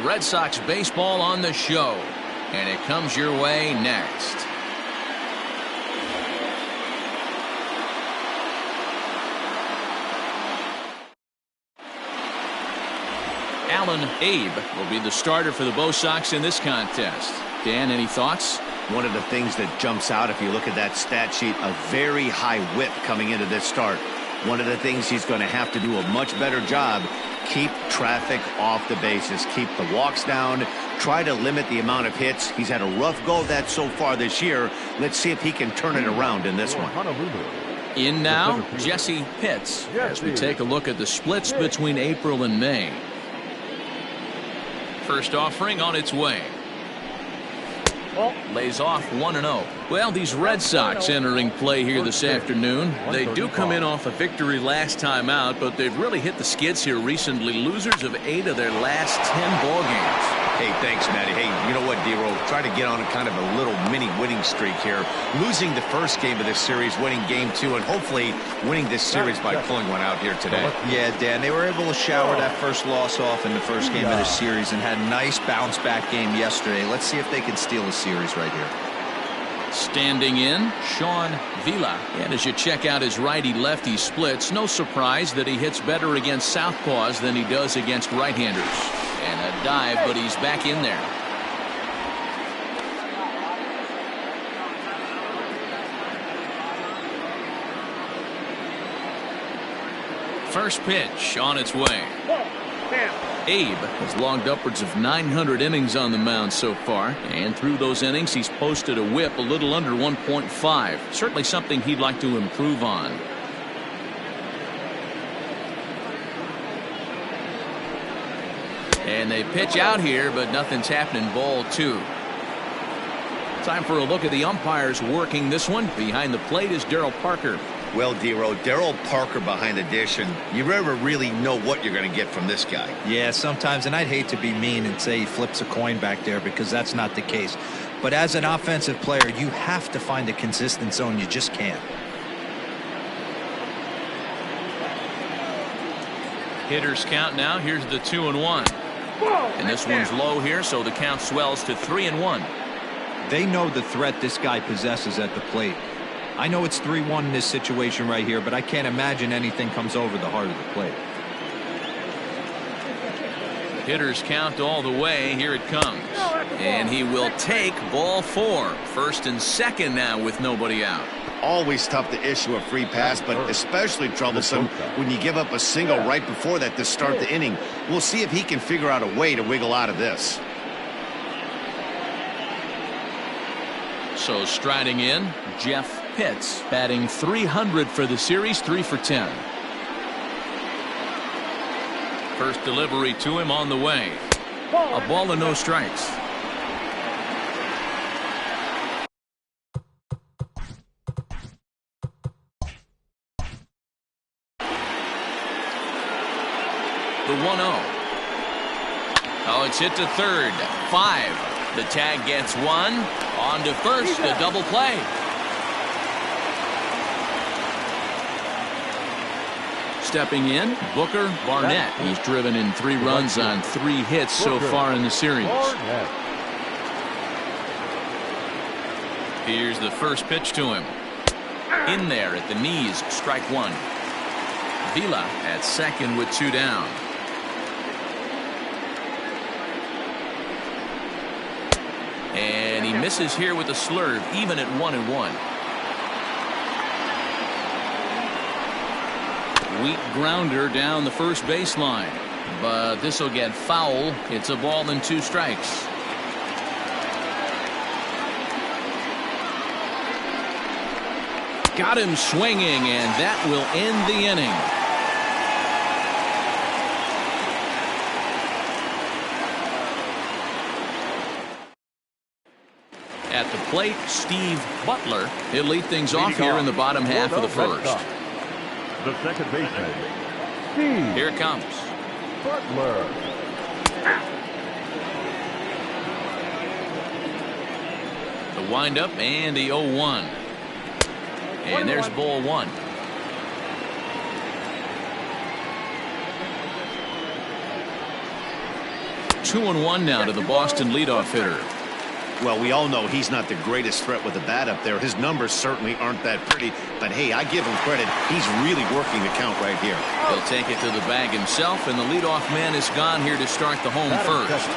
Red Sox baseball on the show, and it comes your way next. Alan Abe will be the starter for the Bo Sox in this contest. Dan, any thoughts? One of the things that jumps out if you look at that stat sheet, a very high whip coming into this start. One of the things he's going to have to do a much better job, keep traffic off the bases, keep the walks down, try to limit the amount of hits. He's had a rough go of that so far this year. Let's see if he can turn it around in this one. In now, Jesse Pitts, as we take a look at the splits between April and May. First offering on its way. Lays off 1-0. Well, these Red Sox entering play here this afternoon. They do come in off a victory last time out, but they've really hit the skids here recently. Losers of 8 of their last 10 ball games. Hey, thanks, Matty. Hey, you know what, D-Ro? Try to get on a kind of a little mini winning streak here. Losing the first game of this series, winning game 2, and hopefully winning this series by pulling one out here today. Yeah, Dan, they were able to shower that first loss off in the first game of the series and had a nice bounce-back game yesterday. Let's see if they can steal a series right here. Standing in, Sean Vila. And as you check out his righty-lefty splits, no surprise that he hits better against southpaws than he does against right-handers. And a dive, but he's back in there. First pitch on its way. Abe has logged upwards of 900 innings on the mound so far, and through those innings he's posted a whip a little under 1.5. Certainly something he'd like to improve on. And they pitch out here, but nothing's happening. Ball 2. Time for a look at the umpires working this one. Behind the plate is Darryl Parker. Well, D-Ro, Darryl Parker behind the dish, and you never really know what you're going to get from this guy. Yeah, sometimes, and I'd hate to be mean and say he flips a coin back there because that's not the case. But as an offensive player, you have to find a consistent zone. You just can't. Hitters count now. Here's the 2-1. And this one's low here, so the count swells to 3-1. They know the threat this guy possesses at the plate. I know it's 3-1 in this situation right here, but I can't imagine anything comes over the heart of the plate. Hitters count all the way. Here it comes. And he will take ball 4. First and second now with nobody out. Always tough to issue a free pass, but especially troublesome when you give up a single right before that to start the inning. We'll see if he can figure out a way to wiggle out of this. So striding in, Jeff Pitts, batting .300 for the series, 3 for 10. First delivery to him on the way. A ball and no strikes. The 1-0. Oh, it's hit to third. 5. The tag gets 1. On to first. A double play. Stepping in, Booker Barnett. He's driven in 3 runs on 3 hits so far in the series. Here's the first pitch to him. In there at the knees, strike 1. Vila at second with 2 down. And he misses here with a slurve, even at 1-1. Weak grounder down the first baseline, but this will get foul. It's a ball and 2 strikes. Got him swinging, and that will end the inning. At the plate, Steve Butler. He'll lead things off here in the bottom half of the first. The second baseman, Here it comes. Butler. The windup and the 0-1. And there's ball 1. 2-1 now to the Boston leadoff hitter. Well, we all know he's not the greatest threat with the bat up there. His numbers certainly aren't that pretty, but hey, I give him credit. He's really working the count right here. He'll take it to the bag himself, and the leadoff man is gone here to start the home first.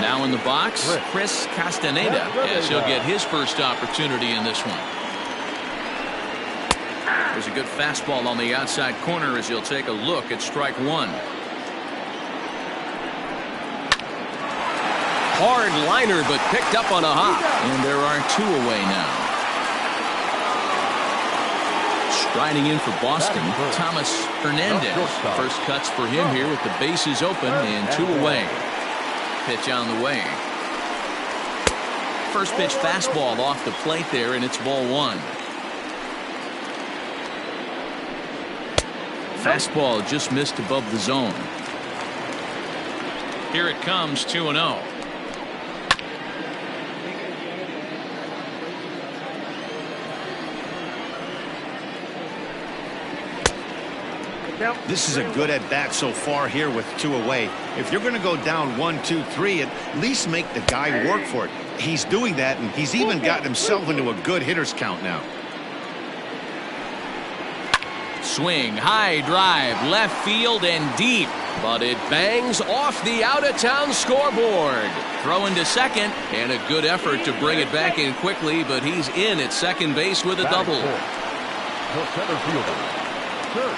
Now in the box, Chris Castaneda, as he'll get his first opportunity in this one. There's a good fastball on the outside corner as he'll take a look at strike one. Hard liner, but picked up on a hop. And there are 2 away now. Striding in for Boston, Thomas Hernandez. First cuts for him here with the bases open and 2 away. Pitch on the way. First pitch fastball off the plate there, and it's ball 1. Fastball just missed above the zone. Here it comes, 2-0. This is a good at bat so far here with 2 away. If you're going to go down 1, 2, 3, at least make the guy work for it. He's doing that, and he's even gotten himself into a good hitter's count now. Swing, high drive, left field and deep, but it bangs off the out-of-town scoreboard. Throwing to second, and a good effort to bring it back in quickly, but he's in at second base with a double. The center fielder, Kurt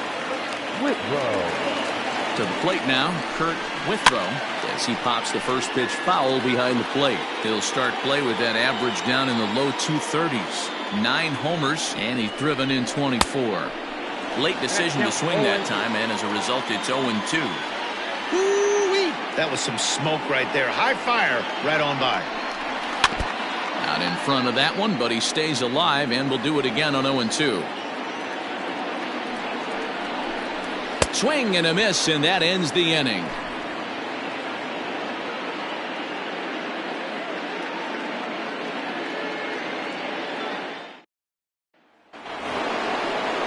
Withrow. To the plate now, Kurt Withrow, as he pops the first pitch foul behind the plate. He'll start play with that average down in the low 230s. 9 homers, and he's driven in 24. Late decision to swing that time, and as a result, it's 0-2. Woo-wee. That was some smoke right there. High fire right on by. Out in front of that one, but he stays alive and will do it again on 0-2. Swing and a miss, and that ends the inning.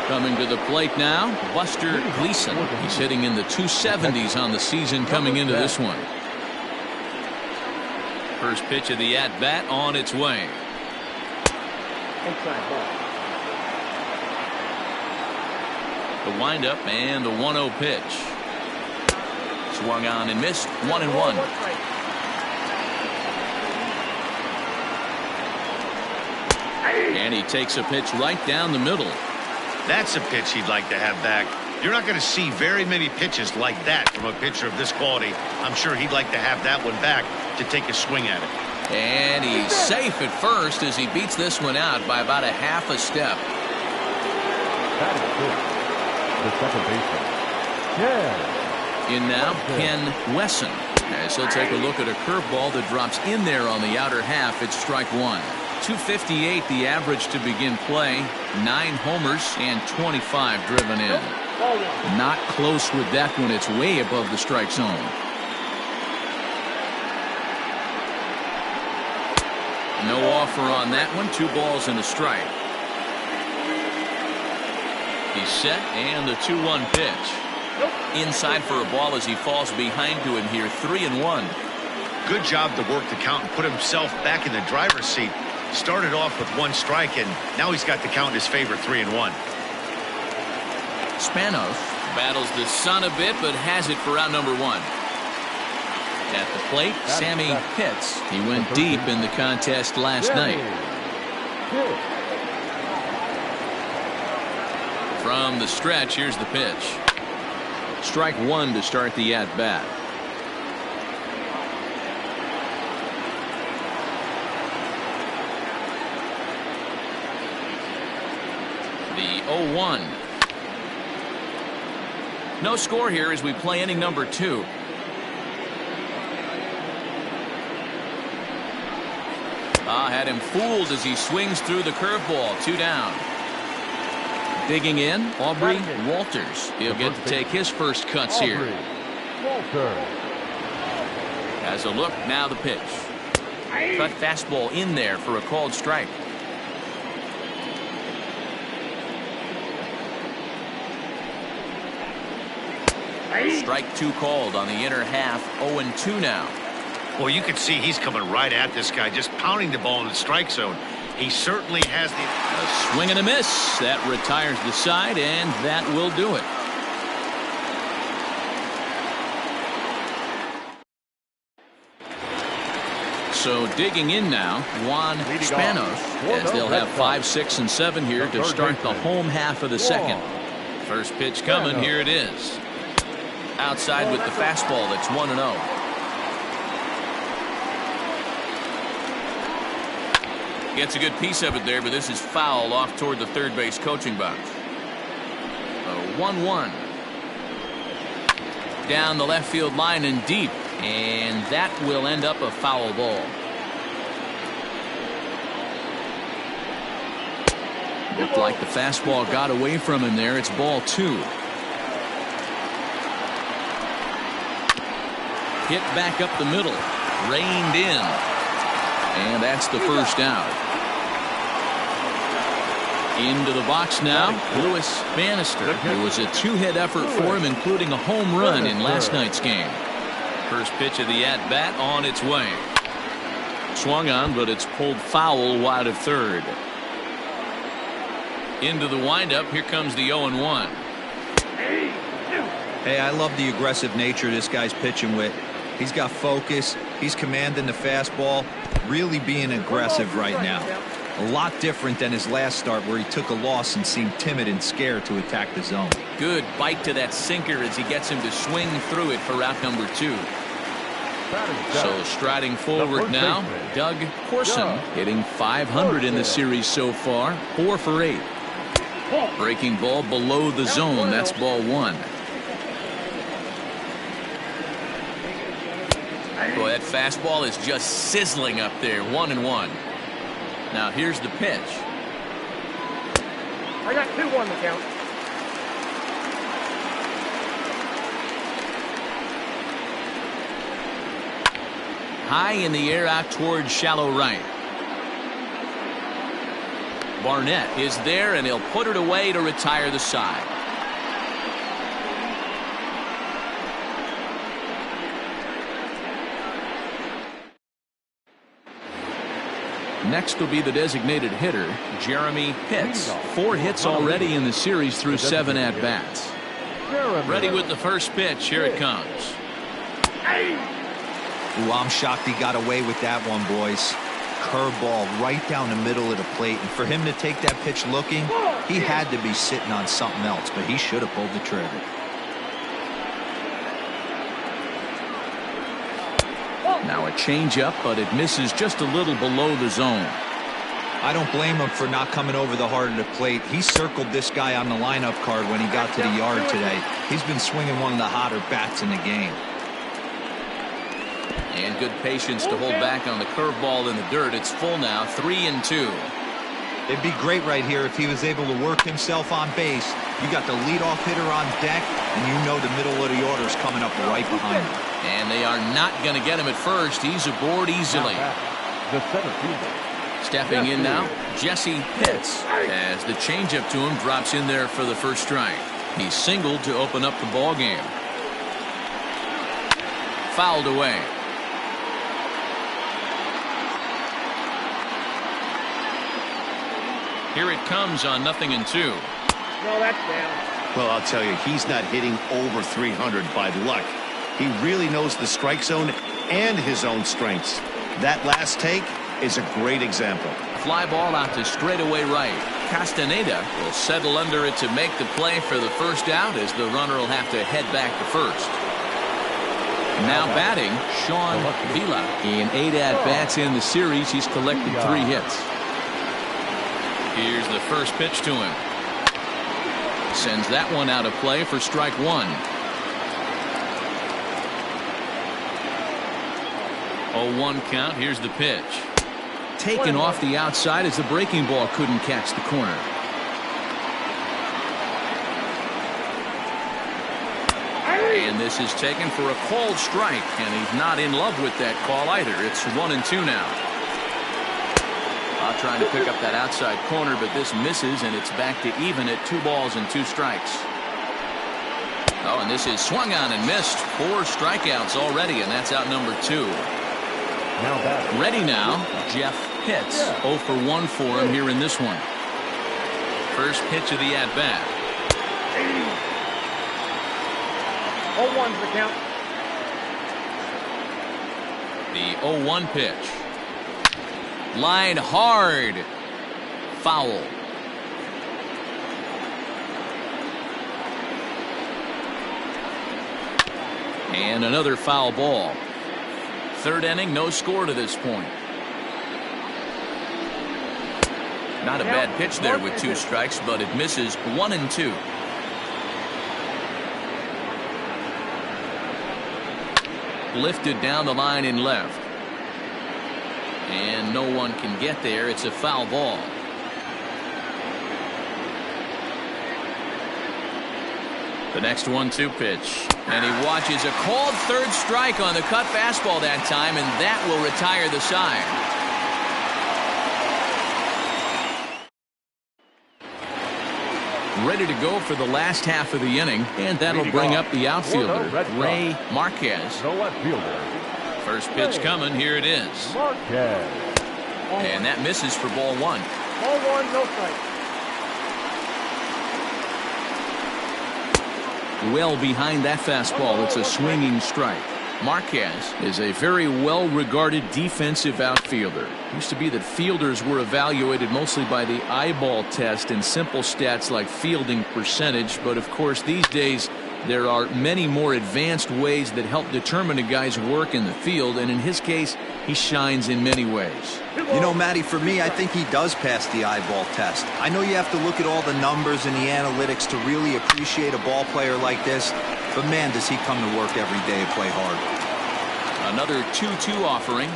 Coming to the plate now, Buster Gleason. He's hitting in the 270s on the season coming into this one. First pitch of the at-bat on its way. The windup and the 1-0 pitch. Swung on and missed. 1-1. And he takes a pitch right down the middle. That's a pitch he'd like to have back. You're not going to see very many pitches like that from a pitcher of this quality. I'm sure he'd like to have that one back to take a swing at it. And he's safe at first as he beats this one out by about a half a step. That is good. The second baseman, Ken. In now, Ken Wesson, as he'll take a look at a curveball that drops in there on the outer half. It's strike 1. 258 the average to begin play. 9 homers and 25 driven in. Not close with that one. It's way above the strike zone. No offer on that one. 2 balls and a strike. He's set, and the 2-1 pitch. Inside for a ball as he falls behind to him here. 3-1. Good job to work the count and put himself back in the driver's seat. Started off with 1 strike, and now he's got the count in his favor. 3-1. Spanos battles the sun a bit, but has it for out number 1. At the plate, Sammy Pitts. He went deep in the contest last night. From the stretch, here's the pitch. Strike 1 to start the at-bat. The 0-1. No score here as we play inning number 2. Had him fooled as he swings through the curveball. 2 down. Digging in, Aubrey Walters. He'll get to take his first cuts here. Has a look, now the pitch. Cut fastball in there for a called strike. Strike two called on the inner half. 0-2 now. Well, you can see he's coming right at this guy, just pounding the ball in the strike zone. He certainly has the... A swing and a miss. That retires the side, and that will do it. So digging in now, Juan Spanos, as they'll have 5, 6, and 7 here to start the home half of the second. First pitch coming. Here it is. Outside with the fastball. That's 1-0. Gets a good piece of it there, but this is foul off toward the third base coaching box. 1-1. Down the left field line and deep, and that will end up a foul ball. Looked like the fastball got away from him there. It's ball 2. Hit back up the middle. Reined in. And that's the first out. Into the box now, Lewis Bannister. It was a 2-hit effort for him, including a home run in last night's game. First pitch of the at-bat on its way. Swung on, but it's pulled foul wide of third. Into the windup. Here comes the 0-1. Hey, I love the aggressive nature this guy's pitching with. He's got focus. He's commanding the fastball. Really being aggressive right now. A lot different than his last start where he took a loss and seemed timid and scared to attack the zone. Good bite to that sinker as he gets him to swing through it for out number 2. So striding forward now, Doug Corson, hitting .500 in the series so far. 4 for 8. Breaking ball below the zone. That's ball 1. Boy, that fastball is just sizzling up there. 1-1. Now here's the pitch. I got 2-1 to count. High in the air out towards shallow right. Barnett is there, and he'll put it away to retire the side. Next will be the designated hitter, Jeremy Pitts. 4 hits already in the series through 7 at-bats. Ready with the first pitch. Here it comes. Ooh, I'm shocked he got away with that one, boys. Curveball right down the middle of the plate. And for him to take that pitch looking, he had to be sitting on something else, but he should have pulled the trigger. Now a changeup, but it misses just a little below the zone. I don't blame him for not coming over the heart of the plate. He circled this guy on the lineup card when he got to the yard today. He's been swinging one of the hotter bats in the game. And good patience to hold back on the curveball in the dirt. It's full now, 3-2. It'd be great right here if he was able to work himself on base. You got the leadoff hitter on deck, and you know the middle of the order is coming up right behind him. And they are not going to get him at first. He's aboard easily. The center fielder. Stepping in now, Jesse Pitts, as the changeup to him drops in there for the first strike. He singled to open up the ball game. Fouled away. Here it comes on 0-2. No, that's down. Well, I'll tell you, he's not hitting over 300 by luck. He really knows the strike zone and his own strengths. That last take is a great example. Fly ball out to straightaway right. Castaneda will settle under it to make the play for the first out, as the runner will have to head back to first. Now batting, Sean Vila. In 8 at-bats in the series, he's collected 3 hits. Here's the first pitch to him. Sends that one out of play for strike 1. 0-1 count. Here's the pitch. Taken off the outside as the breaking ball couldn't catch the corner. And this is taken for a called strike, and he's not in love with that call either. It's 1-2 now. Trying to pick up that outside corner, but this misses, and it's back to even at 2 balls and 2 strikes. Oh, and this is swung on and missed. 4 strikeouts already, and that's out number 2. Now back. Ready now, Jeff Pitts. 0 for 1 for him here in this one. First pitch of the at-bat. 0-1's the count. The 0-1 pitch. Line hard. Foul. And another foul ball. Third inning, no score to this point. Not a bad pitch there with 2 strikes, but it misses 1 and 2. Lifted down the line in left. And no one can get there. It's a foul ball. The next 1-2 pitch. And he watches a called third strike on the cut fastball that time, and that will retire the side. Ready to go for the last half of the inning, and that'll bring up the outfielder, Ray Marquez. The left fielder. First pitch coming. Here it is. Marquez. And that misses for ball 1. Ball 1, no strike. Well behind that fastball. It's a swinging strike. Marquez is a very well-regarded defensive outfielder. Used to be that fielders were evaluated mostly by the eyeball test and simple stats like fielding percentage, but of course these days there are many more advanced ways that help determine a guy's work in the field, and in his case he shines in many ways. You know, Matty, for me, I think he does pass the eyeball test. I know you have to look at all the numbers and the analytics to really appreciate a ball player like this, but man, does he come to work every day and play hard. Another 2-2 offering.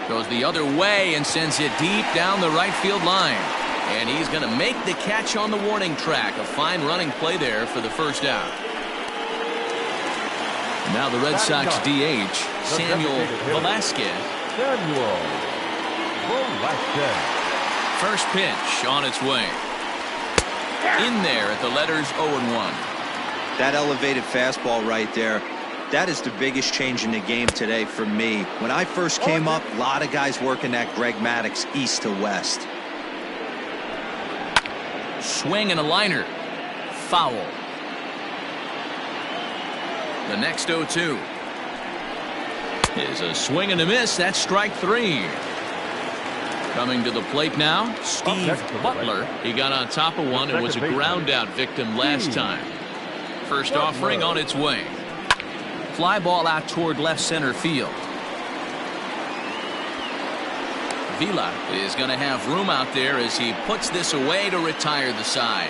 Goes the other way and sends it deep down the right field line. And he's going to make the catch on the warning track. A fine running play there for the first out. Now the Red Sox DH, Samuel Velasquez. Samuel Velasquez. First pitch on its way. In there at the letters 0-1. That elevated fastball right there, that is the biggest change in the game today for me. When I first came up, a lot of guys working that Greg Maddux east to west. Swing and a liner. Foul. The next 0-2 is a swing and a miss. That's strike 3. Coming to the plate now, Steve Butler. He got on top of one and was a ground out victim last time. First offering on its way. Fly ball out toward left center field. Vila is going to have room out there as he puts this away to retire the side.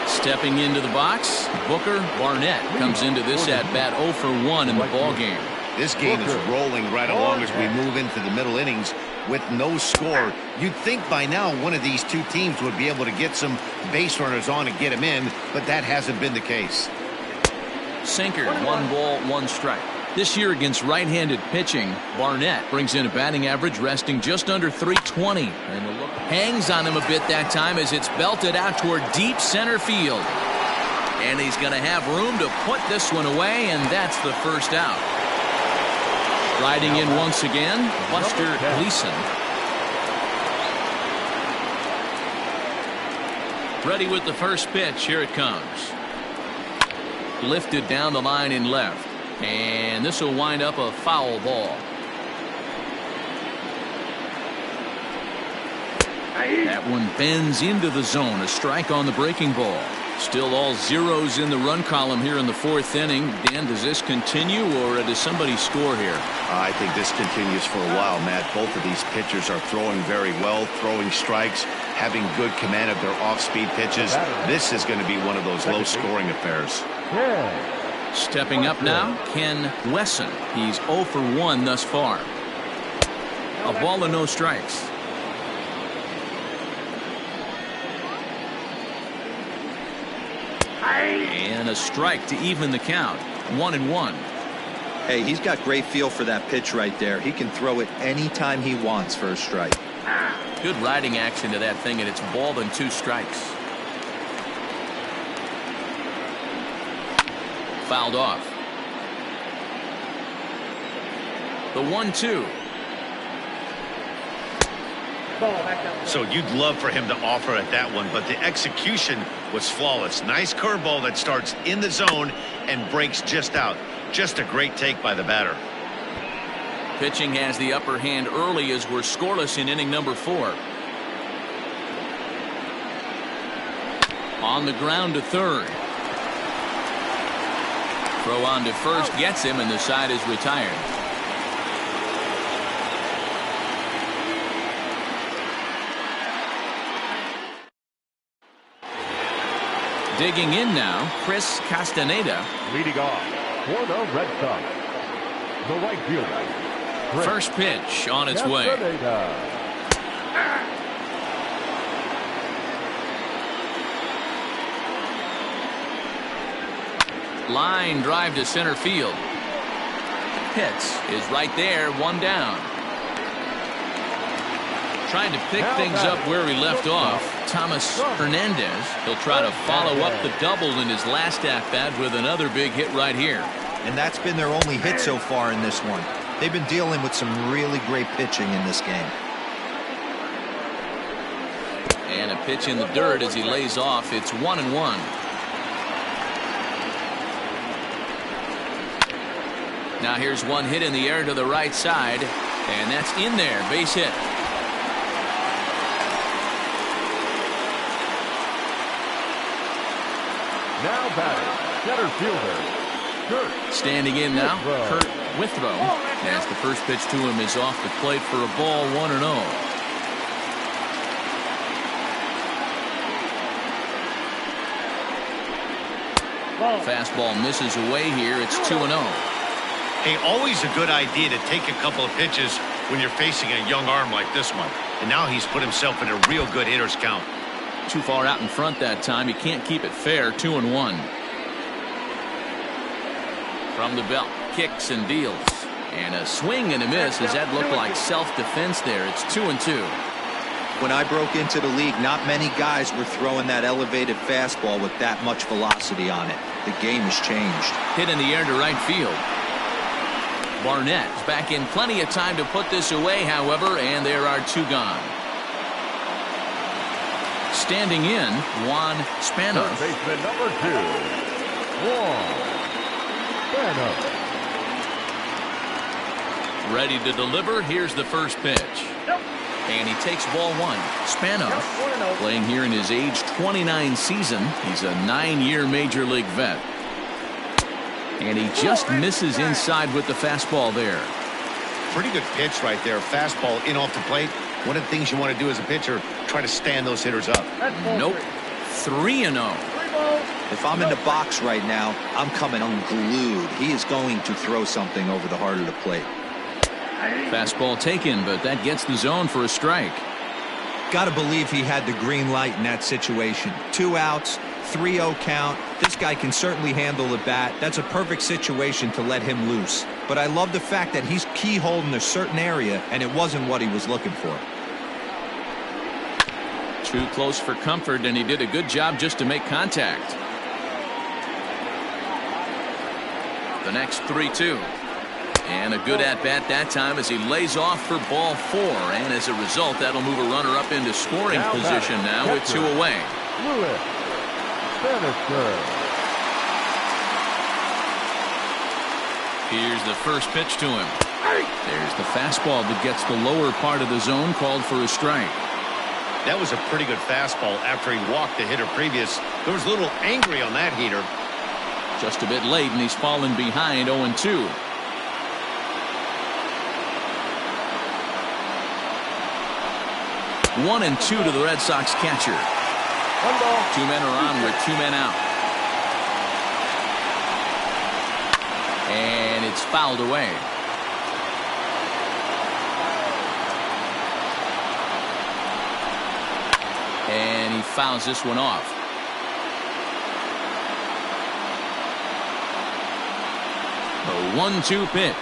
Stepping into the box, Booker Barnett comes into this at bat 0 for 1 in the ball game. This game is rolling right along as we move into the middle innings with no score. You'd think by now one of these two teams would be able to get some base runners on and get them in, but that hasn't been the case. Sinker, 1 ball, 1 strike. This year against right-handed pitching, Barnett brings in a batting average resting just under 320. And the look hangs on him a bit that time as it's belted out toward deep center field. And he's going to have room to put this one away, and that's the first out. Riding in once again, Buster Gleason. Ready with the first pitch. Here it comes. Lifted down the line in left. And this will wind up a foul ball. That one bends into the zone. A strike on the breaking ball. Still all zeros in the run column here in the 4th inning. Dan, does this continue or does somebody score here? I think this continues for a while, Matt. Both of these pitchers are throwing very well, throwing strikes, having good command of their off-speed pitches. This is going to be one of those low-scoring affairs. Stepping up now, Ken Wesson. He's 0 for 1 thus far. A ball and no strikes. And a strike to even the count. 1-1. Hey, he's got great feel for that pitch right there. He can throw it anytime he wants for a strike. Good riding action to that thing, and it's ball and 2 strikes. Fouled off. The 1-2. So you'd love for him to offer at that one, but the execution was flawless. Nice curveball that starts in the zone and breaks just out. Just a great take by the batter. Pitching has the upper hand early as we're scoreless in inning number 4. On the ground to third. Throw on to first gets him, and the side is retired. Digging in now, Chris Castaneda. Leading off for the Red Sox, the right fielder. First pitch on its way. Line drive to center field. Pitts is right there, 1 down. Trying to pick things up where he left off. Thomas Hernandez. He'll try to follow up the double in his last at-bat with another big hit right here. And that's been their only hit so far in this one. They've been dealing with some really great pitching in this game. And a pitch in the dirt as he lays off. It's 1-1. Now here's one hit in the air to the right side, and that's in there. Base hit. Now batting, center fielder, Kurt. Standing in now, Kurt Withrow, as the first pitch to him is off the plate for a ball, 1-0. Fastball misses away here. It's 2-0. Hey, always a good idea to take a couple of pitches when you're facing a young arm like this one. And now he's put himself in a real good hitter's count. Too far out in front that time. He can't keep it fair. 2-1. From the belt, kicks and deals. And a swing and a miss. Does that look like self-defense there? It's 2-2. When I broke into the league, not many guys were throwing that elevated fastball with that much velocity on it. The game has changed. Hit in the air to right field. Barnett is back in plenty of time to put this away, however, and there are 2 gone. Standing in, Juan Spanos. Baseman number 2, Juan Spanos. Ready to deliver. Here's the first pitch. And he takes ball 1. Spanos, playing here in his age 29 season. He's a 9-year major league vet. And he just misses inside with the fastball there. Pretty good pitch right there. Fastball in off the plate. One of the things you want to do as a pitcher, try to stand those hitters up. Nope. 3-0. If I'm in the box right now, I'm coming unglued. He is going to throw something over the heart of the plate. Fastball taken, but that gets the zone for a strike. Got to believe he had the green light in that situation. 2 outs, 3-0 count. This guy can certainly handle the bat. That's a perfect situation to let him loose. But I love the fact that he's keyholed in a certain area, and it wasn't what he was looking for. Too close for comfort, and he did a good job just to make contact. The next 3-2. And a good at-bat that time as he lays off for ball 4. And as a result, that'll move a runner up into scoring position now with 2 away. Lewis Bannister. Here's the first pitch to him. There's the fastball that gets the lower part of the zone, called for a strike. That was a pretty good fastball after he walked the hitter previous. There was a little angry on that heater. Just a bit late, and he's fallen behind 0-2. One and 2 to the Red Sox catcher. 2 men are on with 2 men out. And it's fouled away. And he fouls this one off. The 1-2 pitch.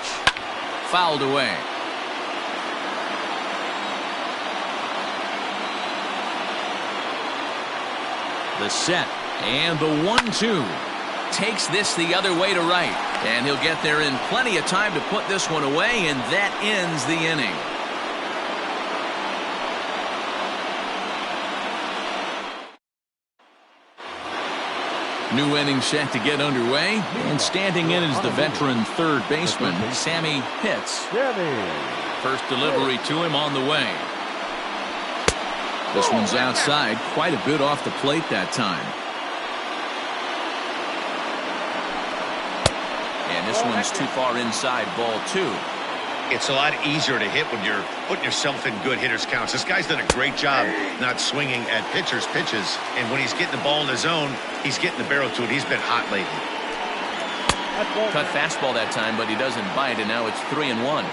Fouled away. The set. And the 1-2. Takes this the other way to right. And he'll get there in plenty of time to put this one away, and that ends the inning. New inning set to get underway, and standing in is the veteran third baseman, Sammy Pitts. First delivery to him on the way. This one's outside, quite a bit off the plate that time. And this one's too far inside, ball 2. It's a lot easier to hit when you're putting yourself in good hitters' counts. This guy's done a great job not swinging at pitchers' pitches. And when he's getting the ball in the zone, he's getting the barrel to it. He's been hot lately. Cut fastball that time, but he doesn't bite, and now it's 3-1.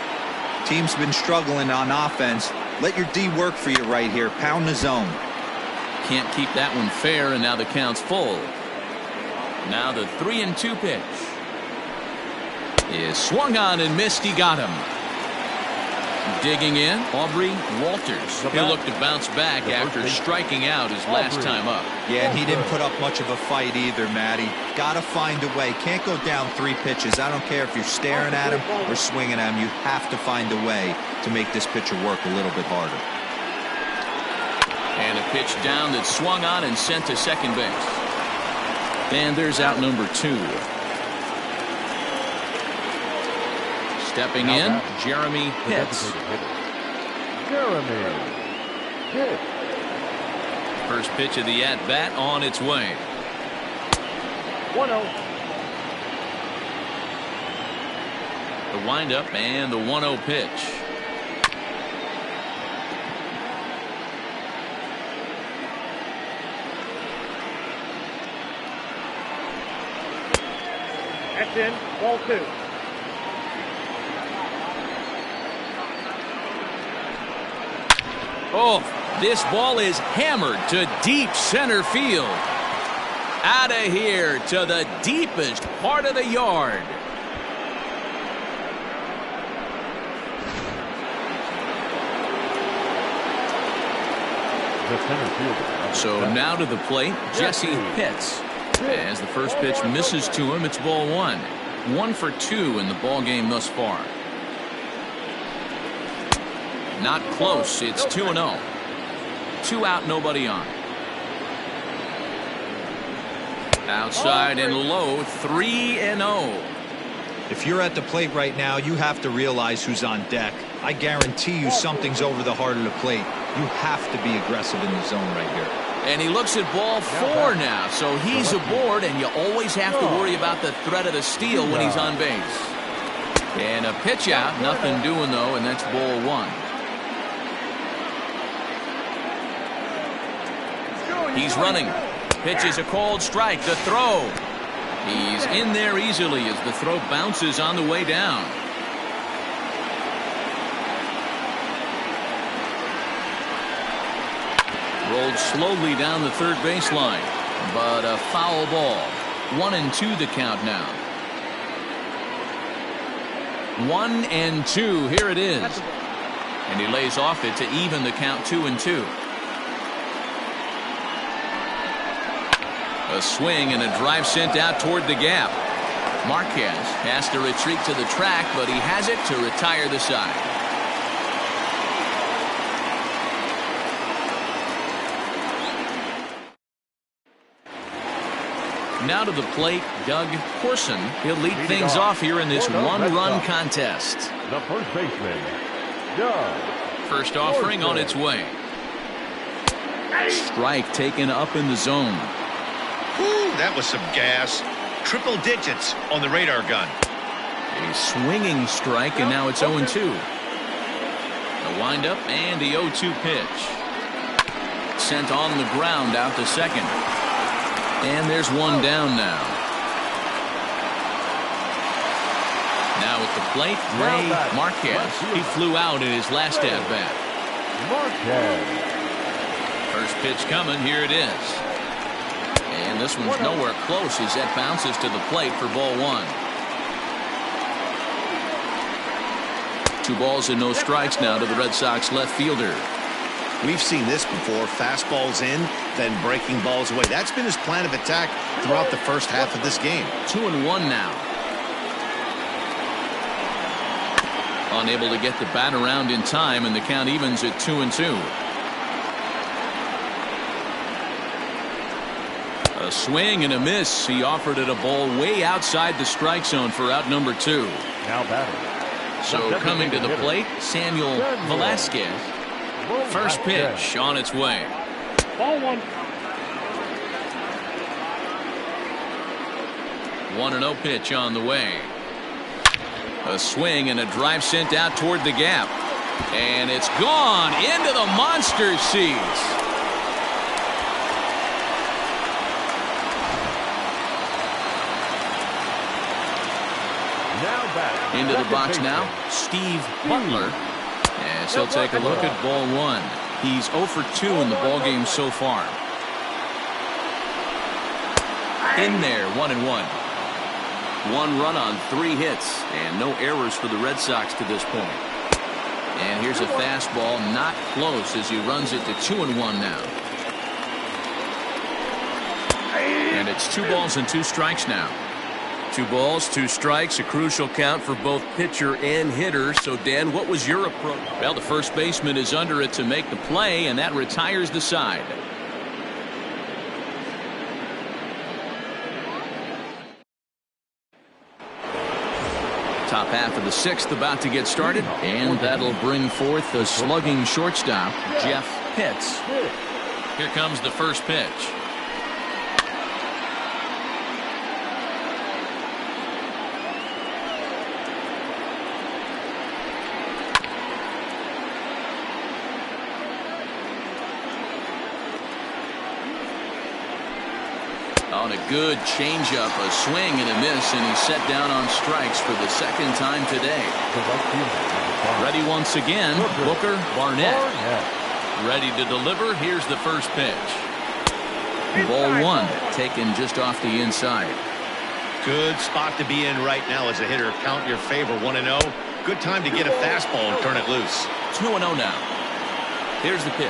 Team's been struggling on offense. Let your D work for you right here. Pound the zone. Can't keep that one fair, and now the count's full. Now the 3-2 pitch is swung on and missed. He got him. Digging in, Aubrey Walters. He'll look to bounce back after striking out his last time up. Yeah, and he didn't put up much of a fight either, Matty. Gotta find a way. Can't go down 3 pitches. I don't care if you're staring at him or swinging at him. You have to find a way to make this pitcher work a little bit harder. And a pitch down that's swung on and sent to second base. And there's out number 2. Stepping in, Jeremy Pitts. First pitch of the at-bat on its way. 1-0. The windup and the 1-0 pitch. That's in. Ball 2. Oh, this ball is hammered to deep center field. Out of here to the deepest part of the yard. So now to the plate, Jesse Pitts. As the first pitch misses to him, it's ball 1. 1 for 2 in the ball game thus far. Not close. It's 2-0. 2 out, nobody on. Outside and low, 3-0. If you're at the plate right now, you have to realize who's on deck. I guarantee you something's over the heart of the plate. You have to be aggressive in the zone right here. And he looks at ball 4 now, so he's aboard, and you always have to worry about the threat of the steal when he's on base. And a pitch out, nothing doing though, and that's ball 1. He's running. Pitch is a called strike. The throw. He's in there easily as the throw bounces on the way down. Rolled slowly down the third baseline, but a foul ball. 1-2 the count now. 1-2. Here it is. And he lays off it to even the count 2-2. A swing and a drive sent out toward the gap. Marquez has to retreat to the track, but he has it to retire the side. Now to the plate, Doug Corson. He'll lead things off here in this one-run contest. The first baseman, Doug. First offering on its way. Strike taken up in the zone. Whew, that was some gas. Triple digits on the radar gun. A swinging strike, and now it's 0-2. The windup and the 0-2 pitch. Sent on the ground out to second. And there's one down now. Now at the plate, Ray Marquez. He flew out in his last at-bat. Marquez. First pitch coming. Here it is. And this one's nowhere close as that bounces to the plate for ball 1. 2 balls and no strikes now to the Red Sox left fielder. We've seen this before. Fastballs in, then breaking balls away. That's been his plan of attack throughout the first half of this game. 2-1 now. Unable to get the bat around in time, and the count evens at 2-2. A swing and a miss. He offered it a ball way outside the strike zone for out number 2. Now batting. So coming to the plate, Samuel Velasquez. First pitch on its way. Ball 1. 1-0 pitch on the way. A swing and a drive sent out toward the gap. And it's gone into the monster seats. Into the box now, Steve Butler. As he'll take a look at ball 1. He's 0 for 2 in the ball game so far. In there, 1-1. 1 run on 3 hits, and no errors for the Red Sox to this point. And here's a fastball, not close, as he runs it to 2-1 now. And it's 2 balls and 2 strikes now. 2 balls, 2 strikes, a crucial count for both pitcher and hitter. So, Dan, what was your approach? Well, the first baseman is under it to make the play, and that retires the side. Top half of the 6th about to get started, and that'll bring forth the slugging shortstop, Jeff Pitts. Here comes the first pitch. On a good changeup, a swing and a miss, and he's set down on strikes for the 2nd time today. Ready once again, Booker Barnett. Ready to deliver. Here's the first pitch. Ball 1, taken just off the inside. Good spot to be in right now as a hitter. Count your favor, 1-0. Good time to get a fastball and turn it loose. 2-0 now. Here's the pitch.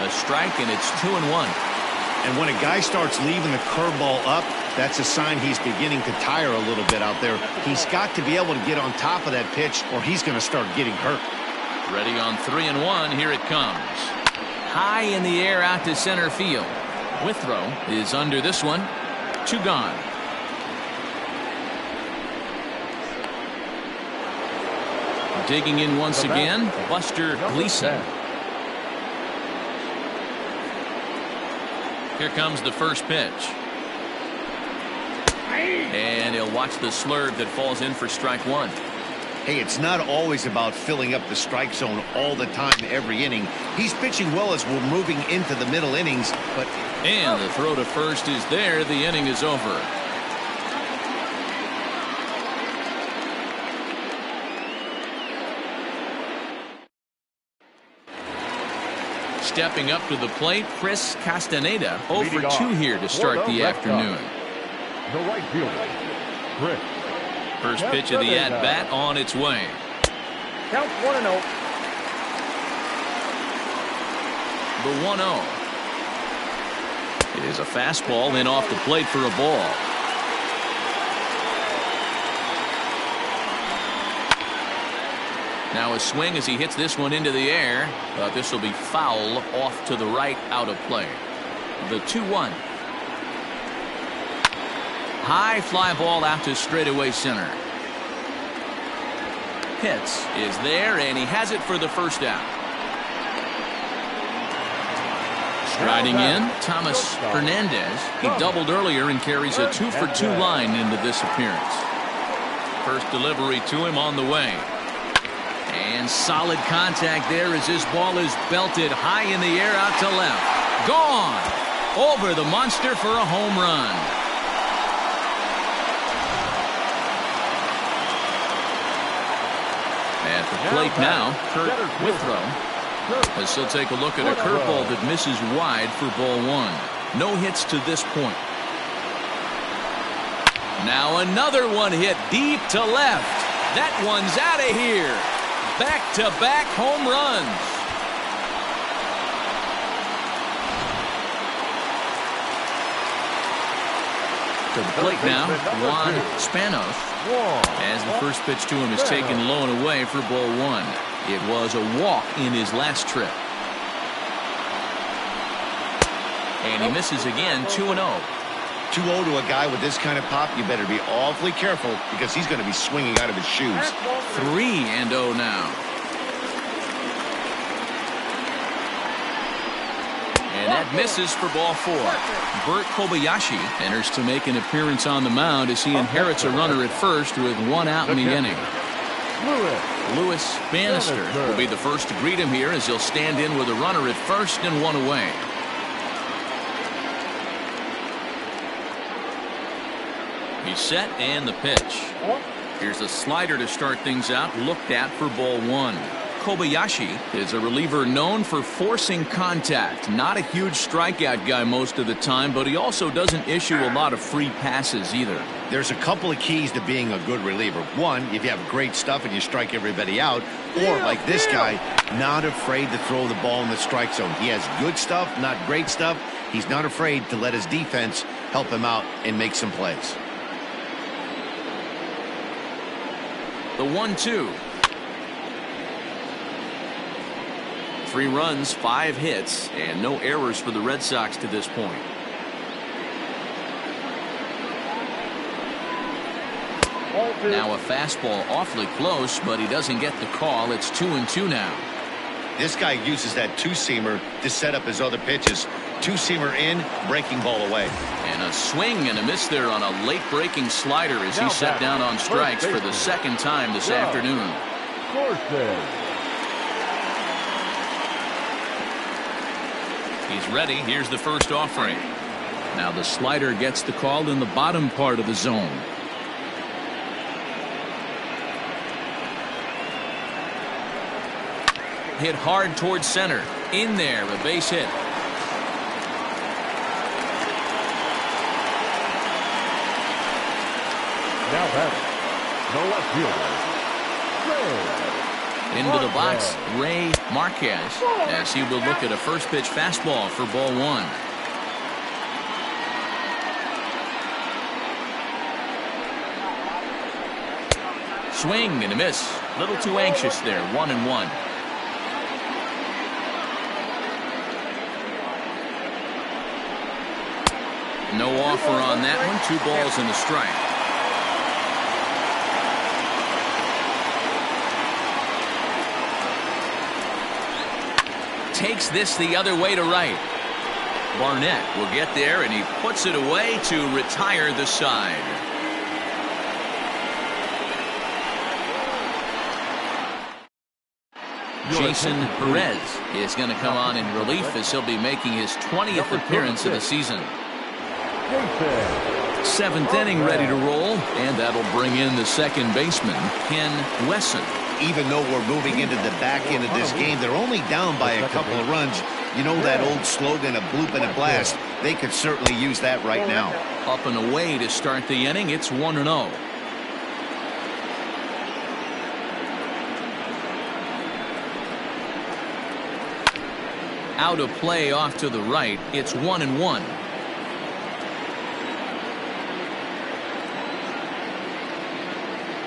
A strike, and it's 2-1. And when a guy starts leaving the curveball up, that's a sign he's beginning to tire a little bit out there. He's got to be able to get on top of that pitch, or he's going to start getting hurt. Ready on 3-1. Here it comes. High in the air out to center field. Withrow is under this one. 2 gone. Digging in once again, Buster Gleason. Here comes the first pitch. And he'll watch the slurve that falls in for strike 1. Hey, it's not always about filling up the strike zone all the time every inning. He's pitching well as we're moving into the middle innings, but... And the throw to first is there. The inning is over. Stepping up to the plate, Chris Castaneda, 0 for 2 here to start the afternoon. The right fielder, Chris. First pitch of the at-bat on its way. Count 1-0. The 1-0. It is a fastball in off the plate for a ball. Now a swing as he hits this one into the air, but this will be foul off to the right, out of play. The 2-1. High fly ball out to straightaway center. Pitts is there, and he has it for the first out. Striding in, Thomas Hernandez. He doubled earlier and carries a 2 for 2 line into this appearance. First delivery to him on the way. And solid contact there as this ball is belted high in the air out to left. Gone over the monster for a home run. At the plate now, Kurt Withrow. As he'll take a look at a curveball that misses wide for ball 1. No hits to this point. Now another one hit deep to left. That one's out of here. Back-to-back home runs. To the plate now, Juan Spanos, as the first pitch to him is taken low and away for ball one. It was a walk in his last trip. And he misses again, 2-0. 2-0 to a guy with this kind of pop, you better be awfully careful because he's going to be swinging out of his shoes. 3-0 now. And that misses for ball four. Bert Kobayashi enters to make an appearance on the mound as he inherits a runner at first with one out in the inning. Lewis Bannister will be the first to greet him here as he'll stand in with a runner at first and one away. He's set and the pitch. Here's a slider to start things out, looked at for ball one. Kobayashi is a reliever known for forcing contact. Not a huge strikeout guy most of the time, but he also doesn't issue a lot of free passes either. There's a couple of keys to being a good reliever. One, if you have great stuff and you strike everybody out, or like this guy, not afraid to throw the ball in the strike zone. He has good stuff, not great stuff. He's not afraid to let his defense help him out and make some plays. The 1-2. 3 runs, 5 hits, and no errors for the Red Sox to this point. Now a fastball awfully close, but he doesn't get the call. It's 2-2 now. This guy uses that two-seamer to set up his other pitches. Two-seamer in, breaking ball away. And a swing and a miss there on a late breaking slider as he's set down on strikes for the second time this afternoon. He's ready. Here's the first offering. Now the slider gets the call in the bottom part of the zone. Hit hard towards center. In there, a base hit. Now batting, the left fielder, Into the box, Ray Marquez, as he will look at a first pitch fastball for ball one. Swing and a miss. A little too anxious there. 1-1. No offer on that one. 2 balls and a strike. Takes this the other way to right. Barnett will get there, and he puts it away to retire the side. Jason Perez is going to come on in relief as he'll be making his 20th appearance of the season. 7th inning ready to roll, and that'll bring in the second baseman, Ken Wesson. Even though we're moving into the back end of this game, they're only down by a couple of runs. You know that old slogan, a bloop and a blast. They could certainly use that right now. Up and away to start the inning. It's 1-0. Out of play off to the right. It's 1-1.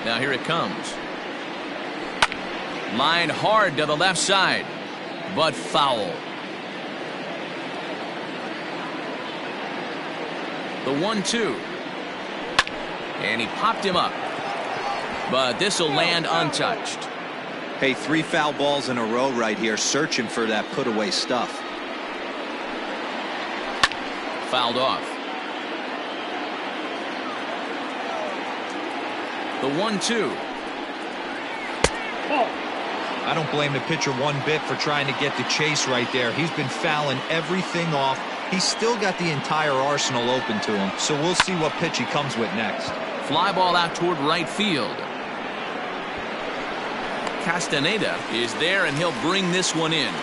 Now here it comes. Line hard to the left side, but foul. The 1-2. And he popped him up. But this will land untouched. Hey, 3 foul balls in a row right here, searching for that put away stuff. Fouled off. The 1-2. I don't blame the pitcher one bit for trying to get the chase right there. He's been fouling everything off. He's still got the entire arsenal open to him, so we'll see what pitch he comes with next. Fly ball out toward right field. Castaneda is there, and he'll bring this one in.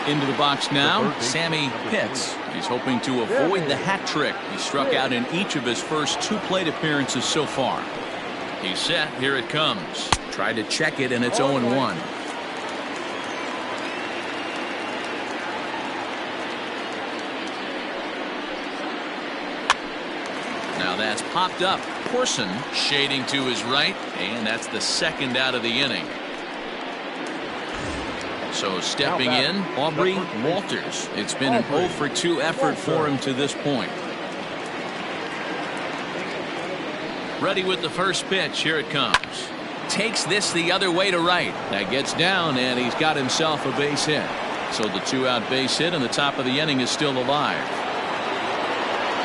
Into the box now, Sammy Pitts. He's hoping to avoid the hat trick. He struck out in each of his first 2 plate appearances so far. He's set. Here it comes. Tried to check it, and it's 0-1. Now that's popped up. Corson shading to his right, and that's the 2nd out of the inning. So stepping in, Aubrey Walters. It's been an 0 for 2 effort for him to this point. Ready with the first pitch. Here it comes. Takes this the other way to right. That gets down, and he's got himself a base hit. So the 2-out base hit, and the top of the inning is still alive.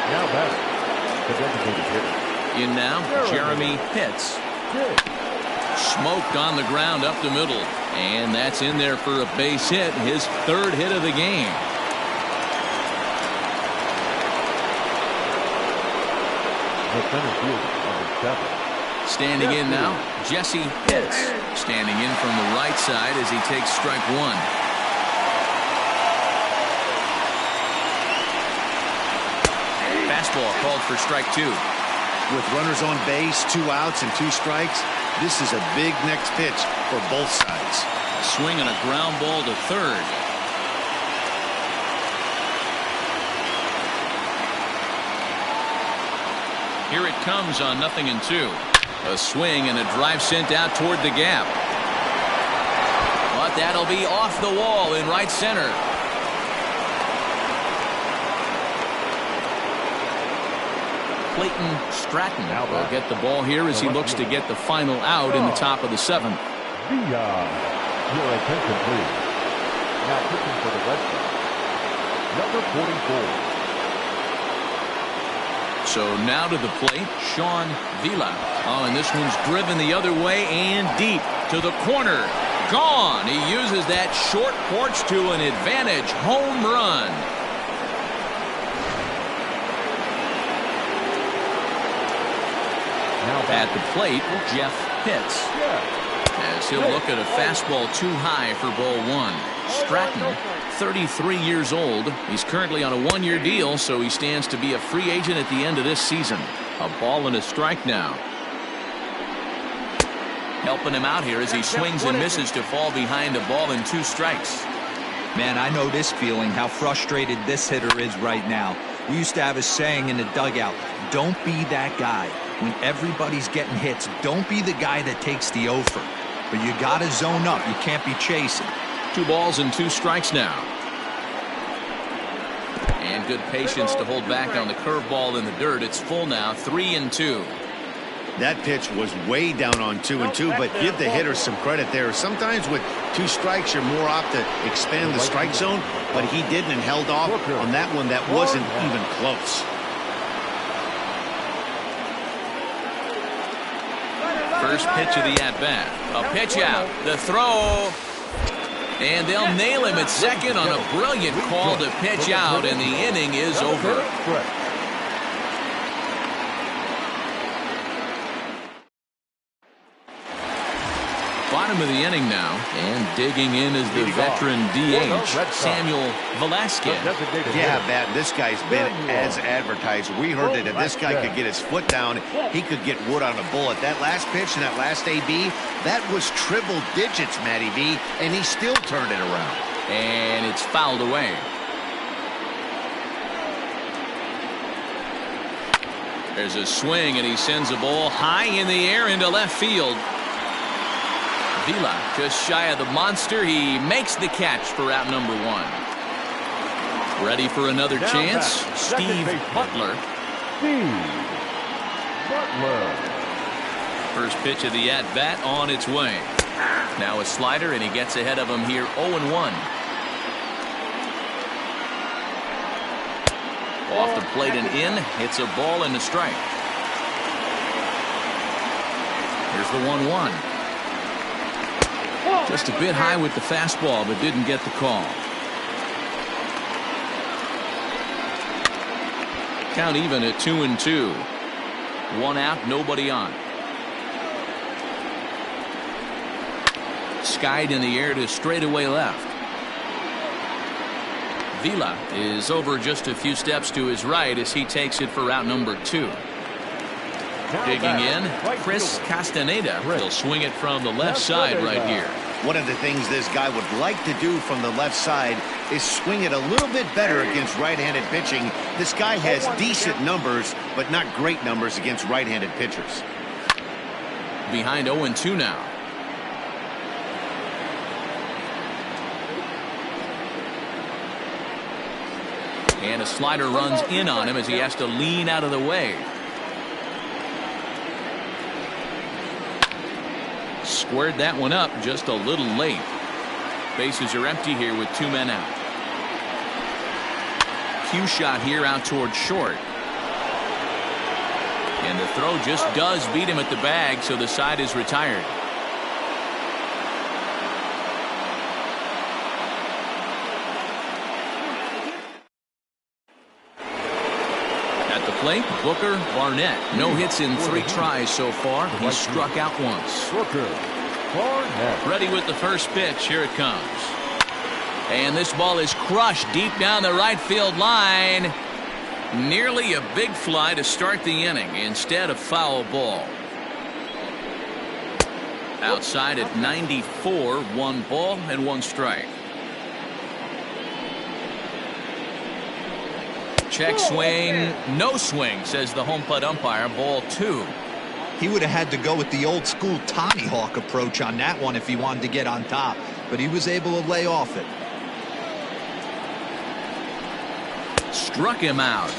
Now back. In now, Jeremy Pitts. Smoked on the ground up the middle, and that's in there for a base hit, his 3rd hit of the game. Standing in now, Jesse Pitts. Standing in from the right side as he takes strike 1. Fastball called for strike 2. With runners on base, 2 outs and 2 strikes, this is a big next pitch for both sides. Swing and a ground ball to 3rd. Here it comes on 0-2. A swing and a drive sent out toward the gap. But that'll be off the wall in right center. Clayton Stratton will get the ball here as he looks to get the final out in the top of the 7th. Your attention, please. Now pitching for the Red Sox, number 44. So now to the plate, Sean Vila. Oh, and this one's driven the other way and deep to the corner. Gone. He uses that short porch to an advantage home run. At the plate, Jeff Pitts. As he'll look at a fastball too high for ball 1. Stratton, 33 years old. He's currently on a 1-year deal, so he stands to be a free agent at the end of this season. A ball and a strike now. Helping him out here as he swings and misses to fall behind a ball and 2 strikes. Man, I know this feeling, how frustrated this hitter is right now. We used to have a saying in the dugout, don't be that guy. When everybody's getting hits, don't be the guy that takes the offer. But you got to zone up. You can't be chasing. 2 balls and 2 strikes now. And good patience to hold back on the curveball in the dirt. It's full now, 3-2. That pitch was way down on 2-2, but give the hitter some credit there. Sometimes with 2 strikes, you're more apt to expand the strike zone, but he didn't and held off on that one that wasn't even close. First pitch of the at-bat. A pitch out. The throw. And they'll nail him at second on a brilliant call to pitch out, and the inning is over. Bottom of the inning now, and digging in is the veteran DH, Samuel Velasquez. Yeah, Matt, this guy's been as advertised. We heard that if this guy could get his foot down, he could get wood on a bullet. That last pitch and that last AB, that was triple digits, Matty V, and he still turned it around. And it's fouled away. There's a swing, and he sends a ball high in the air into left field. Vila just shy of the monster. He makes the catch for out number 1. Ready for another chance? Steve Butler. First pitch of the at-bat on its way. Now a slider, and he gets ahead of him here, 0-1. Off the plate and in. It's a ball and a strike. Here's the 1-1. Just a bit high with the fastball, but didn't get the call. Count even at 2-2. 1 out, nobody on. Skied in the air to straightaway left. Vila is over just a few steps to his right as he takes it for route number 2. Digging in, Chris Castaneda. He'll swing it from the left side right here. One of the things this guy would like to do from the left side is swing it a little bit better against right-handed pitching. This guy has decent numbers, but not great numbers against right-handed pitchers. Behind 0-2 now. And a slider runs in on him as he has to lean out of the way. Squared that one up just a little late. Bases are empty here with 2 men out. Cue shot here out toward short. And the throw just does beat him at the bag, so the side is retired. At the plate, Booker Barnett. No hits in 3 tries so far. He's struck out once. Ready with the first pitch. Here it comes. And this ball is crushed deep down the right field line. Nearly a big fly to start the inning. Instead, a foul ball. Outside at 94, 1 ball and 1 strike. Check swing, no swing, says the home plate umpire. Ball 2. He would have had to go with the old school Tommy Hawk approach on that one if he wanted to get on top, but he was able to lay off it. Struck him out.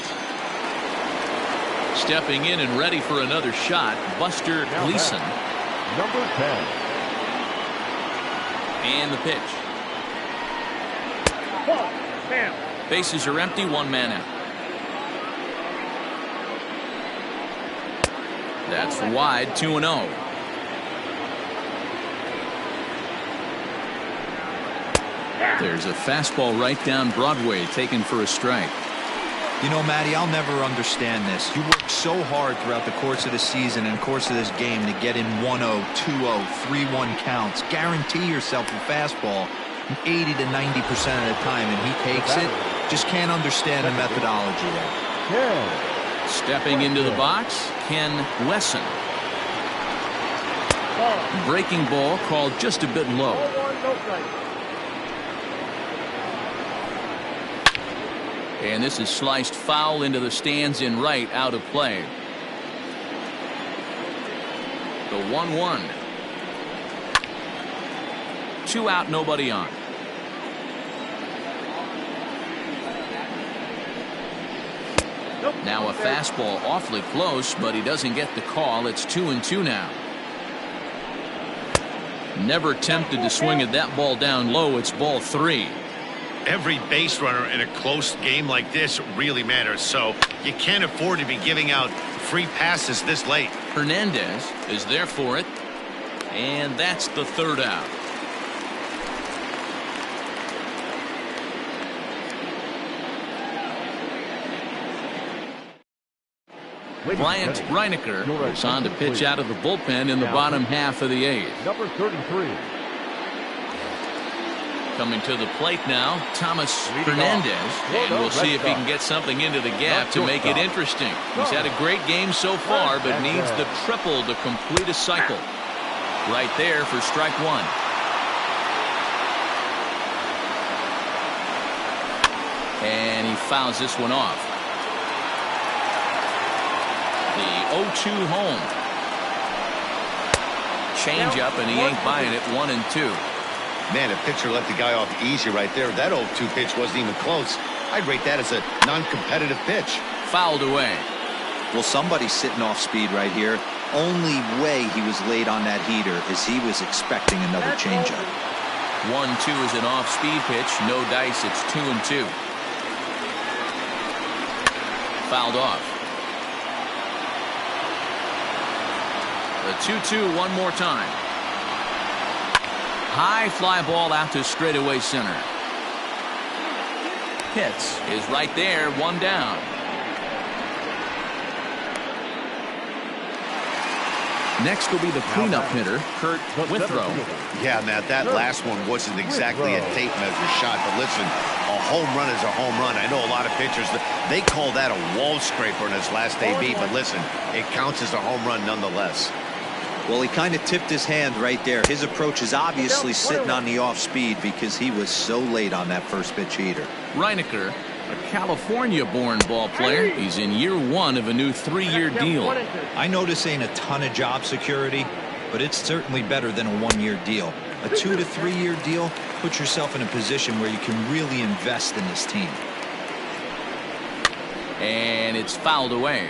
Stepping in and ready for another shot, Buster Gleason. Number 10. And the pitch. Bases are empty, 1 man out. That's wide, 2-0. There's a fastball right down Broadway, taken for a strike. You know, Matty, I'll never understand this. You work so hard throughout the course of the season and course of this game to get in 1-0, 2-0, 3-1 counts. Guarantee yourself a fastball 80 to 90% of the time, and he takes it. Just can't understand the methodology there. Stepping into the box, Ken Wesson. Breaking ball called just a bit low. And this is sliced foul into the stands in right, out of play. The 1-1. 2 out, nobody on. Now a fastball awfully close, but he doesn't get the call. It's 2-2 now. Never tempted to swing at that ball down low. It's ball 3. Every base runner in a close game like this really matters, so you can't afford to be giving out free passes this late. Hernandez is there for it, and that's the 3rd out. Bryant Reinecker is on to pitch out of the bullpen in the bottom half of the 8th. Number 33. Coming to the plate now, Thomas Hernandez, and we'll see if he can get something into the gap to make it interesting. He's had a great game so far, but needs the triple to complete a cycle. Right there for strike 1. And he fouls this one off. The 0-2 home. Change up, and he ain't buying it. 1-2. Man, a pitcher let the guy off easy right there. That 0-2 pitch wasn't even close. I'd rate that as a non-competitive pitch. Fouled away. Well, somebody's sitting off speed right here. Only way he was late on that heater is he was expecting another changeup. 1-2 is an off-speed pitch. No dice. It's 2-2. Fouled off. The 2-2 one more time. High fly ball out to straightaway center. Pitts is right there, 1 down. Next will be the cleanup hitter, Kurt Withrow. Yeah, Matt, that last one wasn't exactly a tape measure shot, but listen, a home run is a home run. I know a lot of pitchers, they call that a wall scraper in his last AB, but listen, it counts as a home run nonetheless. Well, he kind of tipped his hand right there. His approach is obviously sitting on the off speed because he was so late on that first pitch heater. Reinecker, a California-born ball player. He's in year 1 of a new 3-year deal. I know this ain't a ton of job security, but it's certainly better than a 1-year deal. A 2 to 3 year deal puts yourself in a position where you can really invest in this team. And it's fouled away.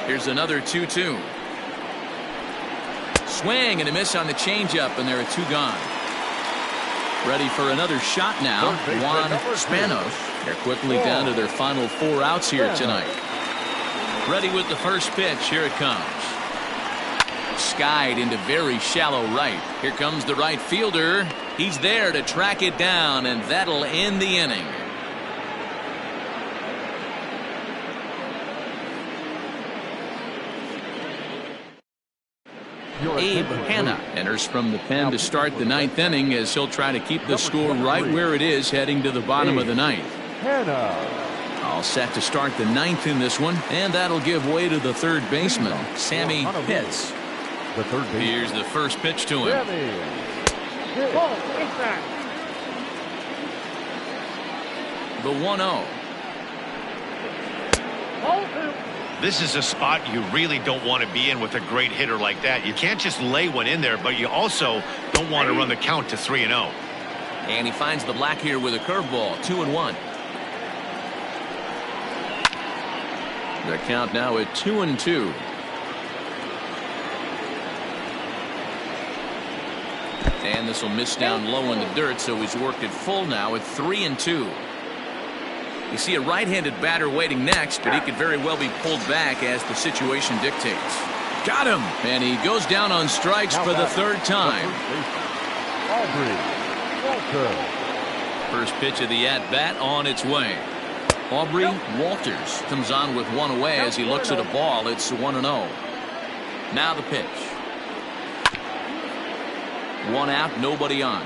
Here's another 2-2. Swing and a miss on the changeup, and there are 2 gone. Ready for another shot now, Juan Spanos. They're quickly down to their final 4 outs here tonight. Ready with the first pitch. Here it comes. Skied into very shallow right. Here comes the right fielder. He's there to track it down, and that'll end the inning. Abe Hanna enters from the pen to start the 9th inning as he'll try to keep the score right where it is heading to the bottom of the 9th. All set to start the 9th in this one, and that'll give way to the 3rd baseman, Sammy Pitts. Here's the first pitch to him. The 1-0. This is a spot you really don't want to be in with a great hitter like that. You can't just lay one in there, but you also don't want to run the count to 3-0. And he finds the black here with a curveball, 2-1. The count now at 2-2. And this will miss down low in the dirt, so he's worked it full now at 3-2. You see a right-handed batter waiting next, but he could very well be pulled back as the situation dictates. Got him! And he goes down on strikes for the 3rd time. First pitch of the at-bat on its way. Aubrey Walters comes on with 1 away as he looks at a ball. It's 1-0. Now the pitch. 1 out, nobody on.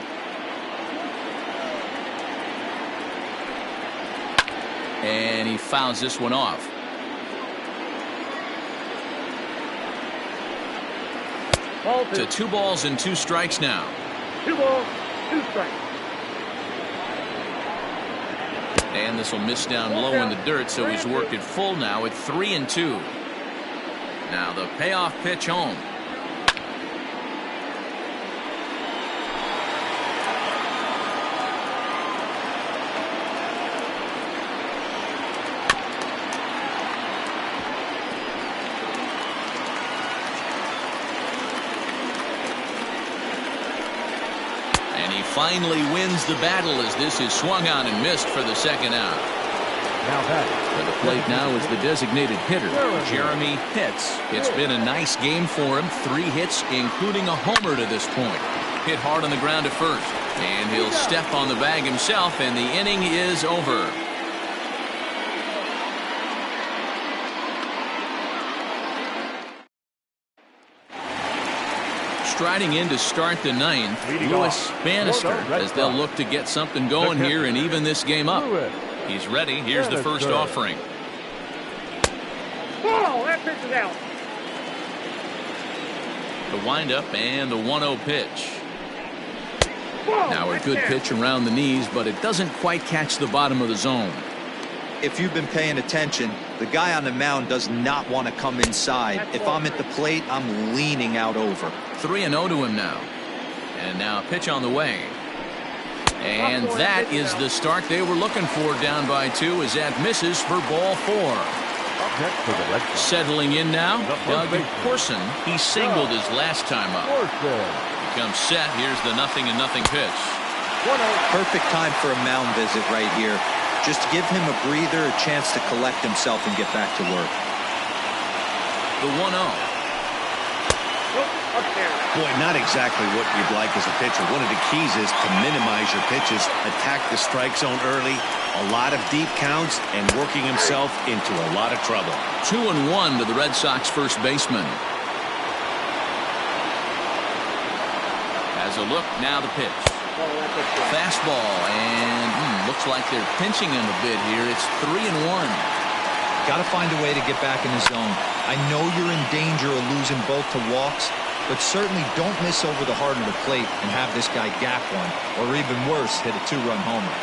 And he fouls this one off. To 2 balls and 2 strikes now. 2 balls, 2 strikes. And this will miss down low in the dirt, so he's worked it full now at 3-2. Now the payoff pitch home. Finally wins the battle as this is swung on and missed for the 2nd out. To the plate now is the designated hitter, Jeremy Pitts. It's been a nice game for him. 3 hits, including a homer to this point. Hit hard on the ground at first, and he'll step on the bag himself, and the inning is over. Striding in to start the 9th, Lewis Bannister, as they'll look to get something going here and even this game up. He's ready. Here's the first offering. Oh, that pitch is out. The windup and the 1-0 pitch. Now a good pitch around the knees, but it doesn't quite catch the bottom of the zone. If you've been paying attention, the guy on the mound does not want to come inside. If I'm at the plate, I'm leaning out over. 3-0 to him now. And now a pitch on the way. And that is the start they were looking for, down by 2, as that misses for ball 4. Settling in now, Doug Corson. He singled his last time up. Becomes set. Here's the 0-0 pitch. Perfect time for a mound visit right here. Just give him a breather, a chance to collect himself and get back to work. The 1-0. Boy, not exactly what you'd like as a pitcher. One of the keys is to minimize your pitches, attack the strike zone early, a lot of deep counts, and working himself into a lot of trouble. 2-1 to the Red Sox first baseman. As a look, now the pitch. Fastball, and looks like they're pinching him a bit here. It's 3-1. Got to find a way to get back in the zone. I know you're in danger of losing both to walks, but certainly don't miss over the heart of the plate and have this guy gap one, or even worse, hit a 2-run homer.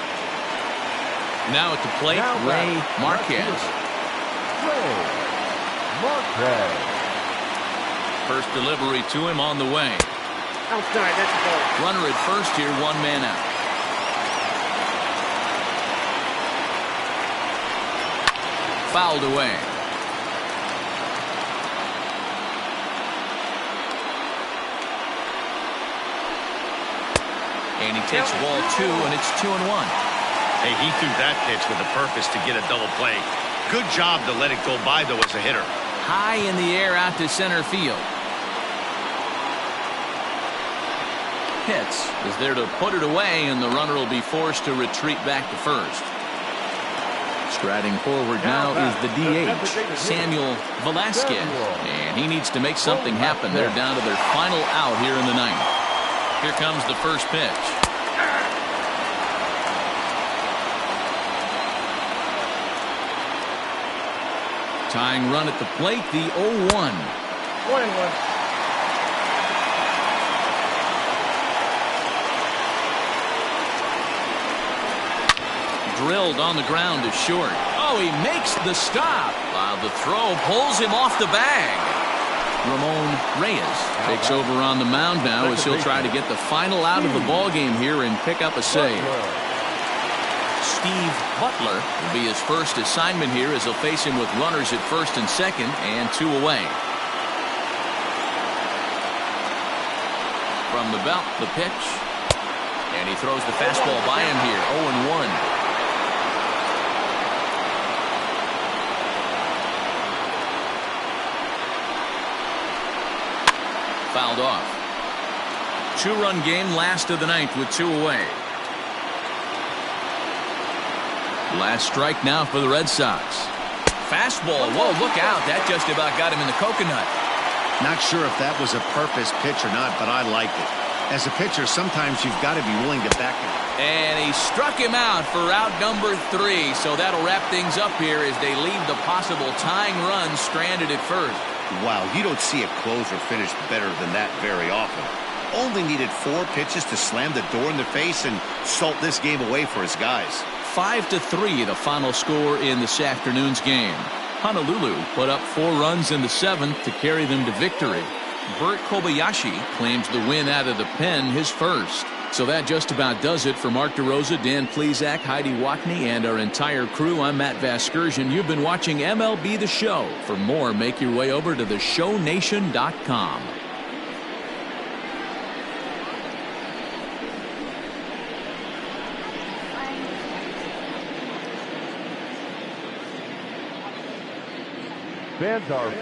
Now at the plate, Ray Marquez. Ray Marquez. First delivery to him on the way. Outside, that's a ball. Runner at first here, 1 man out. Fouled away. And he takes ball 2, and it's 2-1. Hey, he threw that pitch with a purpose to get a double play. Good job to let it go by, though, as a hitter. High in the air out to center field. Pitts is there to put it away, and the runner will be forced to retreat back to first. Striding forward now is the DH, Samuel Velasquez. And he needs to make something happen. They're down to their final out here in the ninth. Here comes the first pitch. Tying run at the plate, the 0-1. 1-1. Drilled on the ground to short. Oh, he makes the stop. The throw pulls him off the bag. Ramon Reyes takes over on the mound now as he'll try to get the final out of the ball game here and pick up a save. Steve Butler will be his first assignment here as he'll face him with runners at first and second and 2 away. From the belt, the pitch. And he throws the fastball by him here. 0-1. Fouled off. 2-run game, last of the ninth with 2 away. Last strike now for the Red Sox. Fastball. Whoa, look out. That just about got him in the coconut. Not sure if that was a purpose pitch or not, but I liked it. As a pitcher, sometimes you've got to be willing to back it. And he struck him out for out number 3. So that'll wrap things up here as they leave the possible tying run stranded at first. Wow, you don't see a closer finish better than that very often. Only needed 4 pitches to slam the door in the face and salt this game away for his guys. 5-3 the final score in this afternoon's game. Honolulu put up 4 runs in the 7th to carry them to victory. Bert Kobayashi claims the win out of the pen, his first. So that just about does it for Mark DeRosa, Dan Plesac, Heidi Watney, and our entire crew. I'm Matt Vasgersian. You've been watching MLB The Show. For more, make your way over to theshownation.com. Fans are